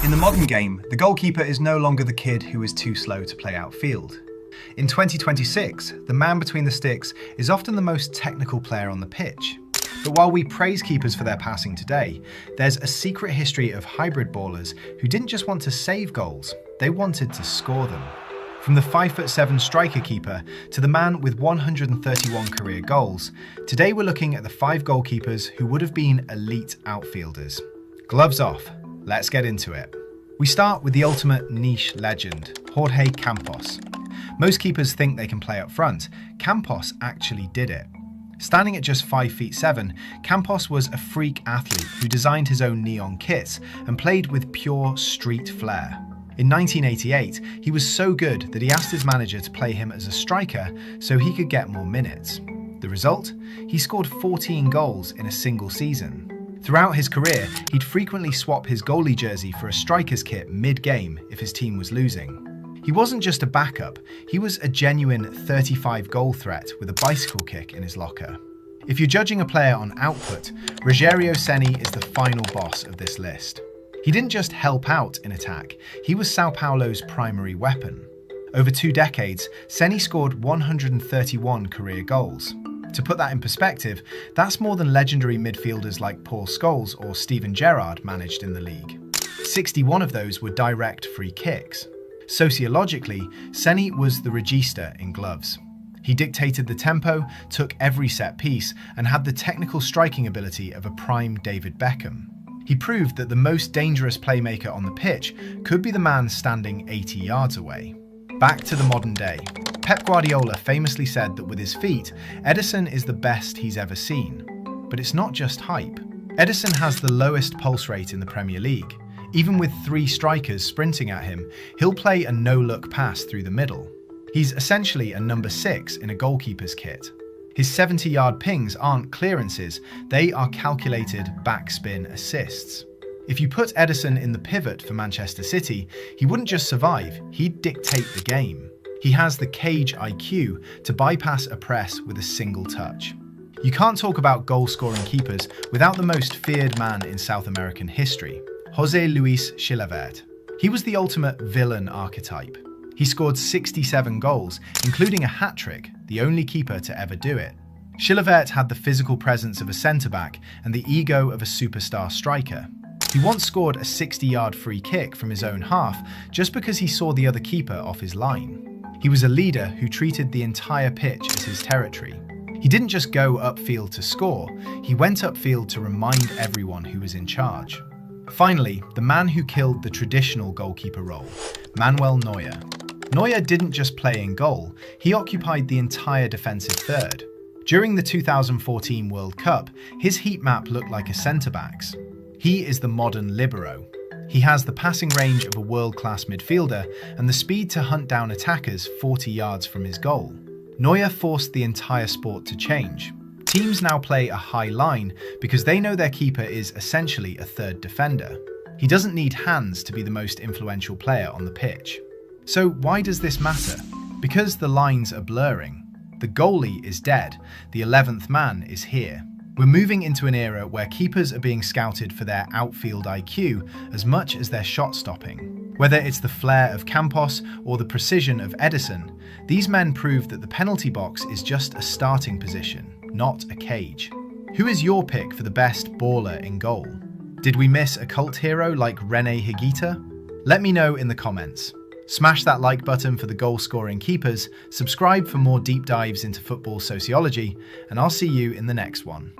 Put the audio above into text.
In the modern game, the goalkeeper is no longer the kid who is too slow to play outfield. In 2026, the man between the sticks is often the most technical player on the pitch. But while we praise keepers for their passing today, there's a secret history of hybrid ballers who didn't just want to save goals, they wanted to score them. From the 5'7" striker keeper to the man with 131 career goals, today we're looking at the 5 goalkeepers who would have been elite outfielders. Gloves off, let's get into it. We start with the ultimate niche legend, Jorge Campos. Most keepers think they can play up front. Campos actually did it. Standing at just 5'7", Campos was a freak athlete who designed his own neon kits and played with pure street flair. In 1988, he was so good that he asked his manager to play him as a striker so he could get more minutes. The result? He scored 14 goals in a single season. Throughout his career, he'd frequently swap his goalie jersey for a striker's kit mid-game if his team was losing. He wasn't just a backup, he was a genuine 35-goal threat with a bicycle kick in his locker. If you're judging a player on output, Rogério Ceni is the final boss of this list. He didn't just help out in attack, he was Sao Paulo's primary weapon. Over 2 decades, Ceni scored 131 career goals. To put that in perspective, that's more than legendary midfielders like Paul Scholes or Steven Gerrard managed in the league. 61 of those were direct free kicks. Sociologically, Ceni was the regista in gloves. He dictated the tempo, took every set piece, and had the technical striking ability of a prime David Beckham. He proved that the most dangerous playmaker on the pitch could be the man standing 80 yards away. Back to the modern day. Pep Guardiola famously said that with his feet, Ederson is the best he's ever seen. But it's not just hype. Ederson has the lowest pulse rate in the Premier League. Even with 3 strikers sprinting at him, he'll play a no-look pass through the middle. He's essentially a number 6 in a goalkeeper's kit. His 70-yard pings aren't clearances, they are calculated backspin assists. If you put Ederson in the pivot for Manchester City, he wouldn't just survive, he'd dictate the game. He has the cage IQ to bypass a press with a single touch. You can't talk about goal-scoring keepers without the most feared man in South American history, José Luis Chilavert. He was the ultimate villain archetype. He scored 67 goals, including a hat-trick, the only keeper to ever do it. Chilavert had the physical presence of a centre-back and the ego of a superstar striker. He once scored a 60-yard free kick from his own half just because he saw the other keeper off his line. He was a leader who treated the entire pitch as his territory. He didn't just go upfield to score, he went upfield to remind everyone who was in charge. Finally, the man who killed the traditional goalkeeper role, Manuel Neuer. Neuer didn't just play in goal, he occupied the entire defensive third. During the 2014 World Cup, his heat map looked like a centre-back's. He is the modern libero. He has the passing range of a world-class midfielder and the speed to hunt down attackers 40 yards from his goal. Neuer forced the entire sport to change. Teams now play a high line because they know their keeper is essentially a third defender. He doesn't need hands to be the most influential player on the pitch. So why does this matter? Because the lines are blurring. The goalie is dead, the 11th man is here. We're moving into an era where keepers are being scouted for their outfield IQ as much as their shot stopping. Whether it's the flair of Campos or the precision of Ederson, these men prove that the penalty box is just a starting position, not a cage. Who is your pick for the best baller in goal? Did we miss a cult hero like Rene Higuita? Let me know in the comments. Smash that like button for the goal-scoring keepers, subscribe for more deep dives into football sociology, and I'll see you in the next one.